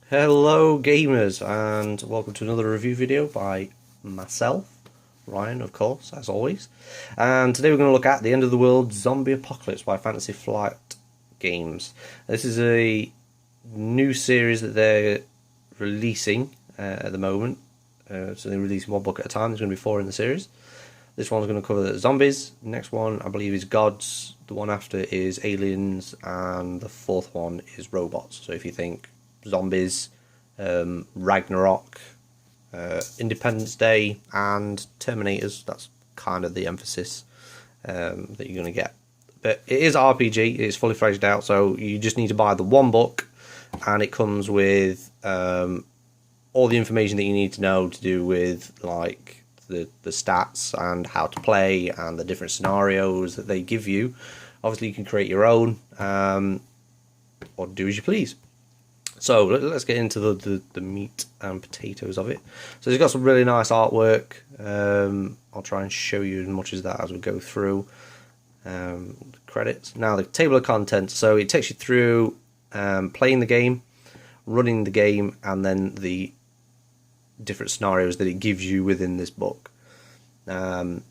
Hello gamers, and welcome to another review video by myself, Ryan, of course, as always. And today we're going to look at The End of the World Zombie Apocalypse by Fantasy Flight Games. This is a new series that they're releasing at the moment. So they're releasing one book at a time. There's going to be 4 in the series. This one's going to cover the zombies. The next one, I believe, is gods. The one after is aliens, and the 4th one is robots. So if you think zombies, Ragnarok, Independence Day, and Terminators, that's kind of the emphasis that you're going to get. But it is RPG, it's fully fledged out, so you just need to buy the one book, and it comes with all the information that you need to know to do with like the stats and how to play and the different scenarios that they give you. Obviously you can create your own or do as you please. So let's get into the meat and potatoes of it. So it's got some really nice artwork. I'll try and show you as much as that as we go through the credits. Now the table of contents. So it takes you through playing the game, running the game, and then the different scenarios that it gives you within this book. I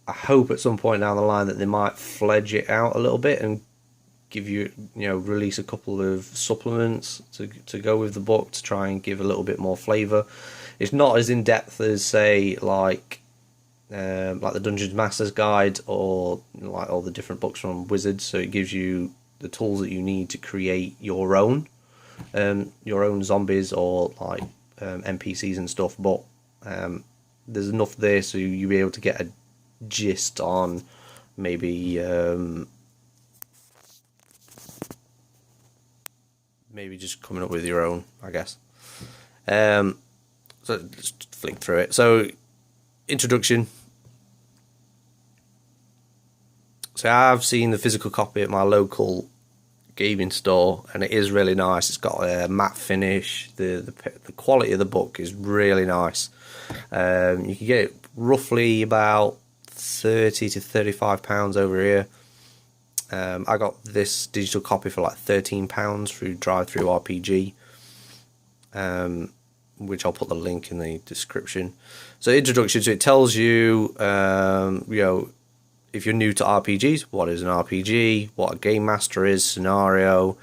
hope at some point down the line that they might fledge it out a little bit and give you, release a couple of supplements to go with the book to try and give a little bit more flavour. It's not as in depth as say like the Dungeons Master's Guide or like all the different books from Wizards. So it gives you the tools that you need to create your own zombies or like NPCs and stuff. But there's enough there so you'll be able to get a gist on maybe just coming up with your own, I guess. So let's flick through it. So, introduction. So I've seen the physical copy at my local gaming store, and it is really nice. It's got a matte finish. The quality of the book is really nice. You can get it roughly about £30 to £35 over here. I got this digital copy for like £13 through Drive-Thru RPG, which I'll put the link in the description. So introduction, so it tells you, if you're new to RPGs, what is an RPG, what a game master is, scenario,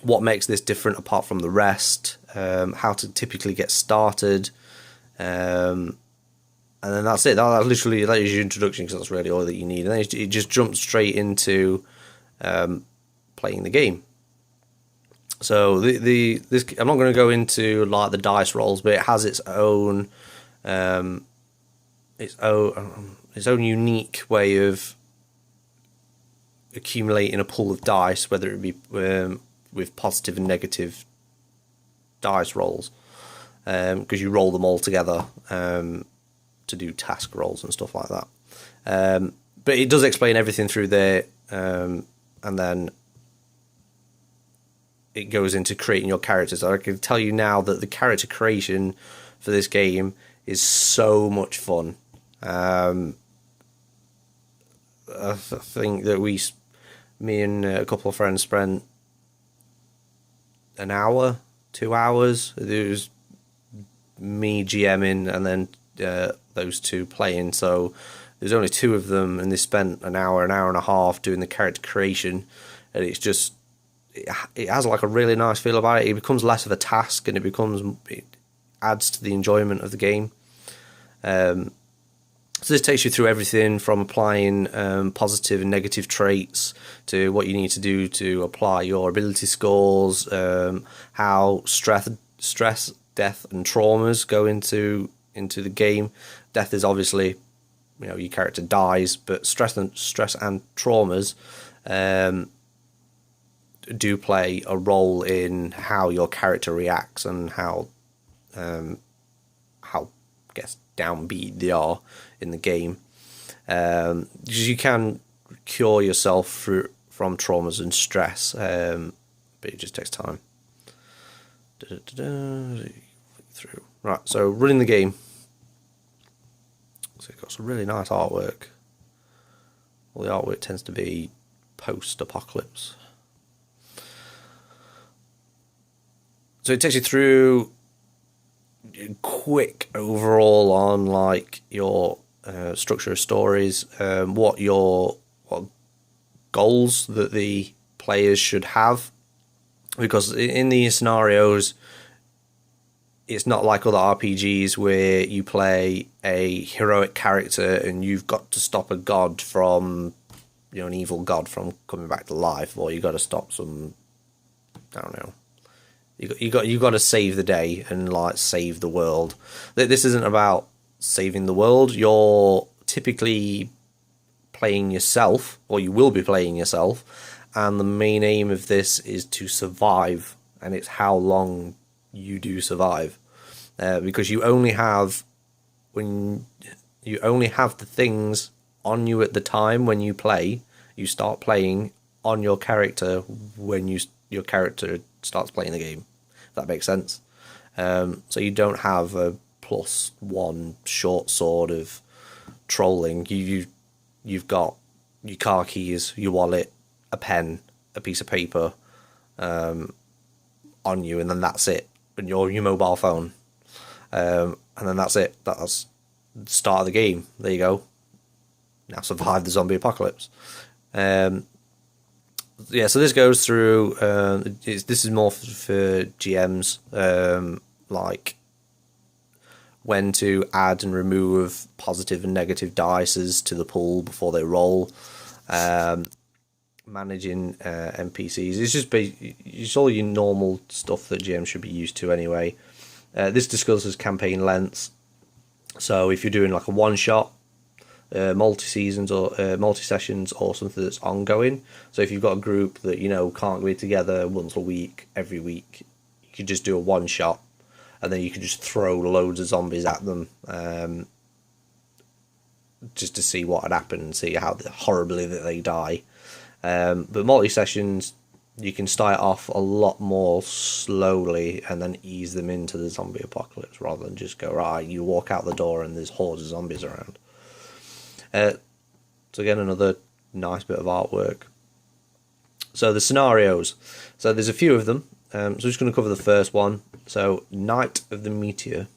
what makes this different apart from the rest, how to typically get started, and then that's it. That is your introduction, because that's really all that you need. And then it just jumps straight into playing the game. So this I'm not going to go into like the dice rolls, but it has its own unique way of accumulating a pool of dice, whether it be with positive and negative dice rolls, because you roll them all together to do task rolls and stuff like that. But it does explain everything through there, and then it goes into creating your characters. I can tell you now that the character creation for this game is so much fun. I think that me and a couple of friends spent an hour, 2 hours. It was me GMing and then those two playing. So there's only 2 of them, and they spent an hour and a half doing the character creation, and it's just it has like a really nice feel about it. It becomes less of a task, and it adds to the enjoyment of the game. So this takes you through everything from applying positive and negative traits to what you need to do to apply your ability scores, how stress, death, and traumas go into the game. Death is obviously, your character dies, but stress and traumas do play a role in how your character reacts and how I guess downbeat they are in the game. Because you can cure yourself from traumas and stress, but it just takes time. Through. Right, so running the game. So it's got some really nice artwork. All the artwork tends to be post-apocalypse. So it takes you through quick overall on like your structure of stories, what goals that the players should have, because in these scenarios it's not like other RPGs where you play a heroic character and you've got to stop a god from, an evil god from coming back to life, or you got to stop some, I don't know, you got to save the day and like save the world. This isn't about saving the world. You're typically playing yourself, or you will be playing yourself, and the main aim of this is to survive, and it's how long you do survive, because you only have the things on you at the time when you play. You start playing on your character when your character starts playing the game. If that makes sense. So you don't have a +1 short sword of trolling. You've got your car keys, your wallet, a pen, a piece of paper on you, and then that's it. And your mobile phone, and then that's it. That's the start of the game. There you go. Now survive the zombie apocalypse. Yeah, so this goes through. This is more for GMs, like when to add and remove positive and negative dices to the pool before they roll. Managing NPCs. It's all your normal stuff that GM should be used to anyway. This discusses campaign lengths. So if you're doing like a one shot, multi-seasons or multi-sessions, or something that's ongoing. So if you've got a group that can't be together once a week, every week, you could just do a one shot, and then you could just throw loads of zombies at them, just to see what had happened and see how horribly that they die. But multi-sessions, you can start off a lot more slowly and then ease them into the zombie apocalypse, rather than just go, right, you walk out the door and there's hordes of zombies around. So again, another nice bit of artwork. So the scenarios. So there's a few of them. So I'm just going to cover the first one. So Night of the Meteor.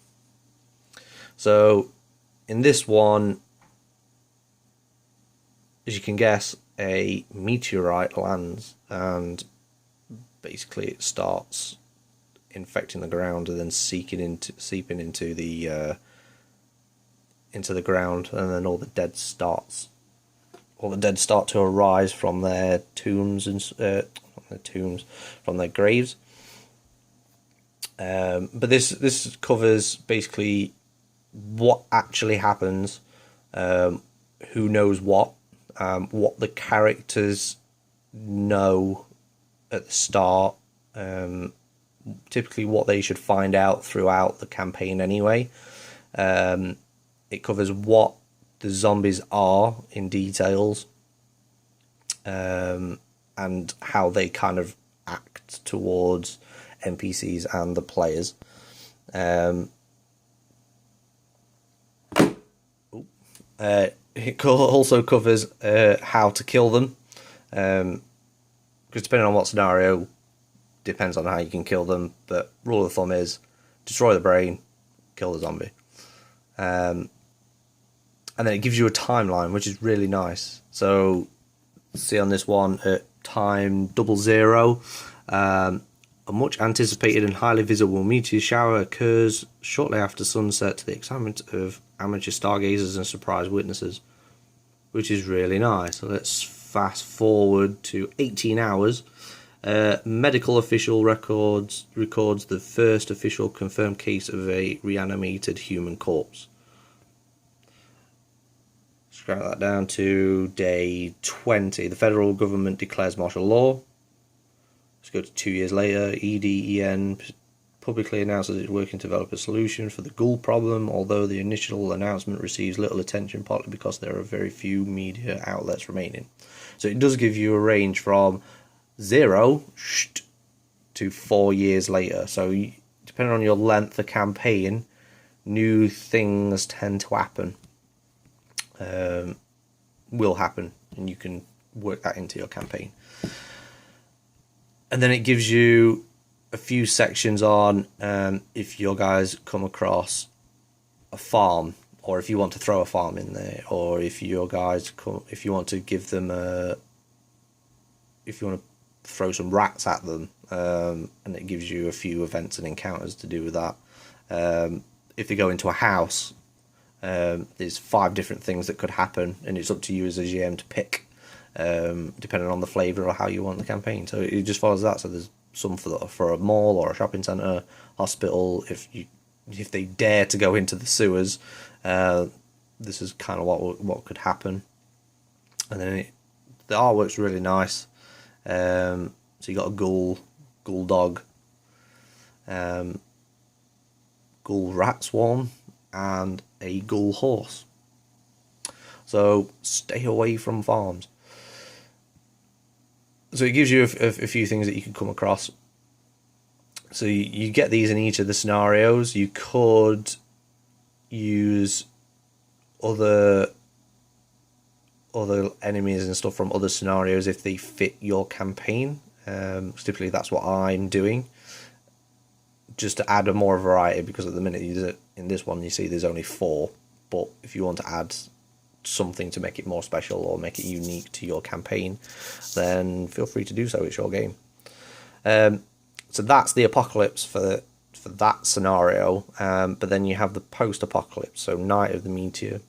So in this one, as you can guess, a meteorite lands, and basically it starts infecting the ground and then seeping into the ground, and then all the dead start to arise from their tombs and from their graves. But this covers basically what actually happens, who knows what the characters know at the start, typically what they should find out throughout the campaign anyway. It covers what the zombies are in details, and how they kind of act towards NPCs and the players. It also covers how to kill them, because depending on what scenario, depends on how you can kill them. But rule of thumb is destroy the brain, kill the zombie. And then it gives you a timeline, which is really nice. So, see on this one, at time 00, a much anticipated and highly visible meteor shower occurs shortly after sunset to the excitement of amateur stargazers and surprise witnesses, which is really nice. So let's fast forward to 18 hours. Medical official records the first official confirmed case of a reanimated human corpse. Scrap that down to day 20. The federal government declares martial law. Let's go to 2 years later. EDEN publicly announces it's working to develop a solution for the ghoul problem, although the initial announcement receives little attention, partly because there are very few media outlets remaining. So it does give you a range from 0 to 4 years later. So depending on your length of campaign, new things tend to happen. Will happen, and you can work that into your campaign. And then it gives you a few sections on if your guys come across a farm, or if you want to throw a farm in there, or if your guys come, if you want to give them if you want to throw some rats at them, and it gives you a few events and encounters to do with that. If they go into a house, there's 5 different things that could happen, and it's up to you as a GM to pick, depending on the flavour or how you want the campaign. So it just follows that. So there's some for a mall or a shopping centre, hospital. If they dare to go into the sewers, this is kind of what could happen. And then the artwork's really nice. So you got a ghoul dog, ghoul rat swarm, and a ghoul horse. So stay away from farms. So it gives you a few things that you can come across. So you get these in each of the scenarios. You could use other enemies and stuff from other scenarios if they fit your campaign. Typically that's what I'm doing, just to add a more variety, because at the minute in this one you see there's only 4, but if you want to add something to make it more special or make it unique to your campaign, then feel free to do so. It's your game. So that's the apocalypse for that scenario. But then you have the post-apocalypse, so Night of the Meteor.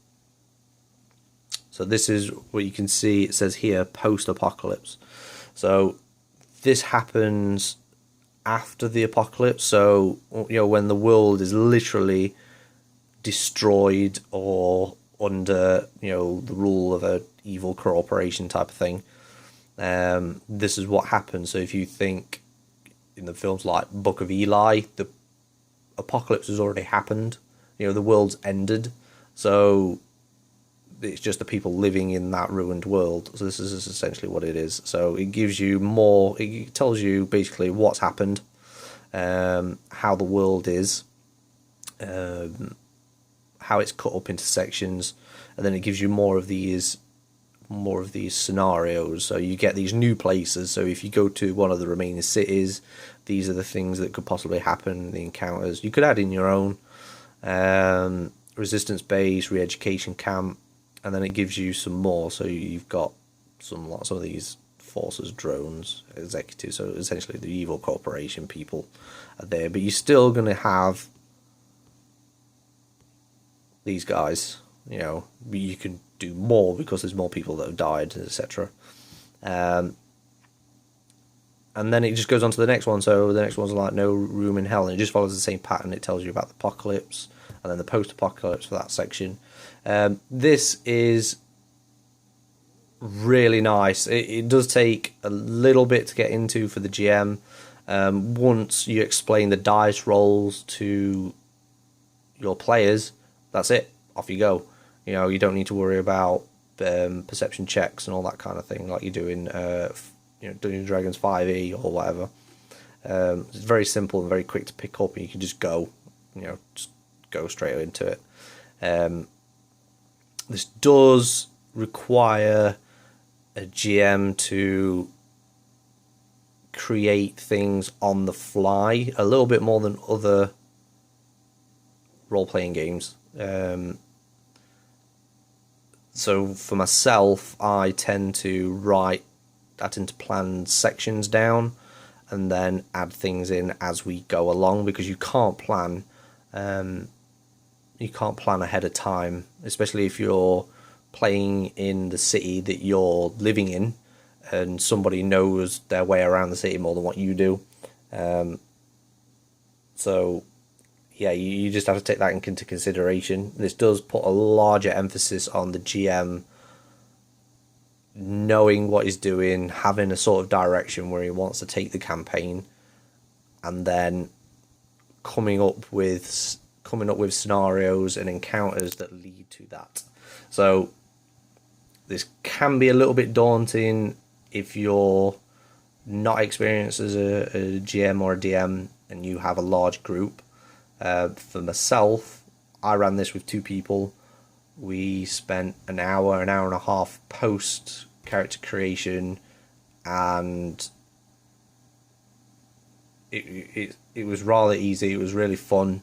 So this is what you can see. It says here post-apocalypse. So this happens after the apocalypse. So when the world is literally destroyed or under the rule of a evil corporation type of thing. This is what happens. So if you think in the films like Book of Eli, the apocalypse has already happened. The world's ended. So it's just the people living in that ruined world. So this is essentially what it is. So it gives you more, it tells you basically what's happened, how the world is, how it's cut up into sections, and then it gives you more of these scenarios. So you get these new places. So if you go to one of the remaining cities, these are the things that could possibly happen, the encounters. You could add in your own resistance base, re-education camp, and then it gives you some more. So you've got some of these forces, drones, executives. So essentially the evil corporation people are there, but you're still going to have these guys. You can do more because there's more people that have died, etc. And then it just goes on to the next one. So the next one's like No Room in Hell, and it just follows the same pattern. It tells you about the apocalypse and then the post-apocalypse for that section. This is really nice. It does take a little bit to get into for the GM. Once you explain the dice rolls to your players, that's it. Off you go. You don't need to worry about perception checks and all that kind of thing like you do in Dungeons & Dragons 5e or whatever. It's very simple and very quick to pick up, and you can just go, just go straight into it. This does require a GM to create things on the fly a little bit more than other role-playing games. So for myself, I tend to plan sections down and then add things in as we go along, because you can't plan ahead of time, especially if you're playing in the city that you're living in and somebody knows their way around the city more than what you do. So yeah, you just have to take that into consideration. This does put a larger emphasis on the GM knowing what he's doing, having a sort of direction where he wants to take the campaign, and then coming up with scenarios and encounters that lead to that. So this can be a little bit daunting if you're not experienced as a GM or a DM and you have a large group. For myself, I ran this with 2 people. We spent an hour and a half post character creation and it was rather easy. It was really fun.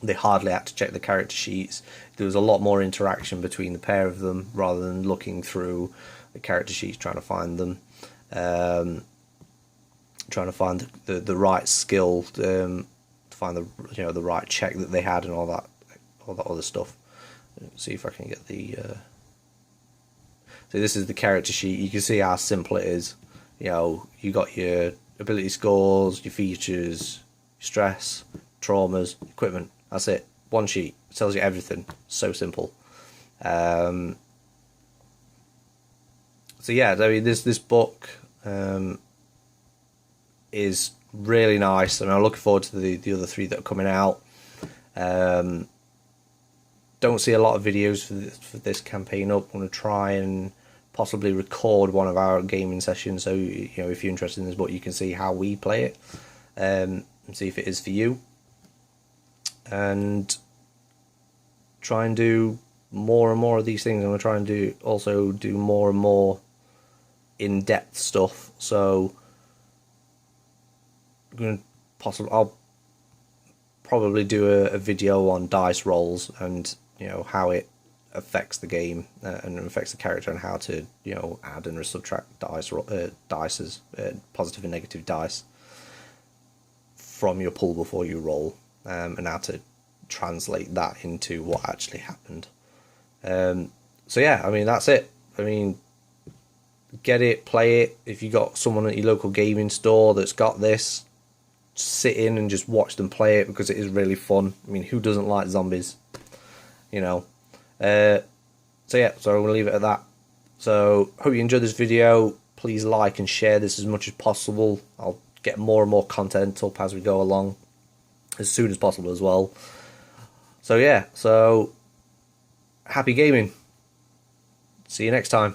They hardly had to check the character sheets. There was a lot more interaction between the pair of them rather than looking through the character sheets trying to find them, trying to find the right skill, to find the right check that they had and all that other stuff. Let's see if I can get the. So this is the character sheet. You can see how simple it is. You got your ability scores, your features, stress, traumas, equipment. That's it. One sheet. It tells you everything. So simple. So yeah, I mean, this book is really nice, and I'm looking forward to the other 3 that are coming out. Don't see a lot of videos for this campaign up. I'm going to try and possibly record one of our gaming sessions, so if you're interested in this book, you can see how we play it, and see if it is for you, and try and do more and more of these things. I'm going to try and also do more and more in-depth stuff. So I'll probably do a video on dice rolls and how it affects the game and affects the character, and how to add and subtract dices, positive and negative dice from your pool before you roll, and how to translate that into what actually happened. So yeah, I mean, that's it. I mean, get it, play it. If you got someone at your local gaming store that's got this, sit in and just watch them play it, because it is really fun. I mean, who doesn't like zombies? So yeah, so I'm going to leave it at that. So hope you enjoyed this video. Please like and share this as much as possible. I'll get more and more content up as we go along, as soon as possible as well. So yeah, so happy gaming. See you next time.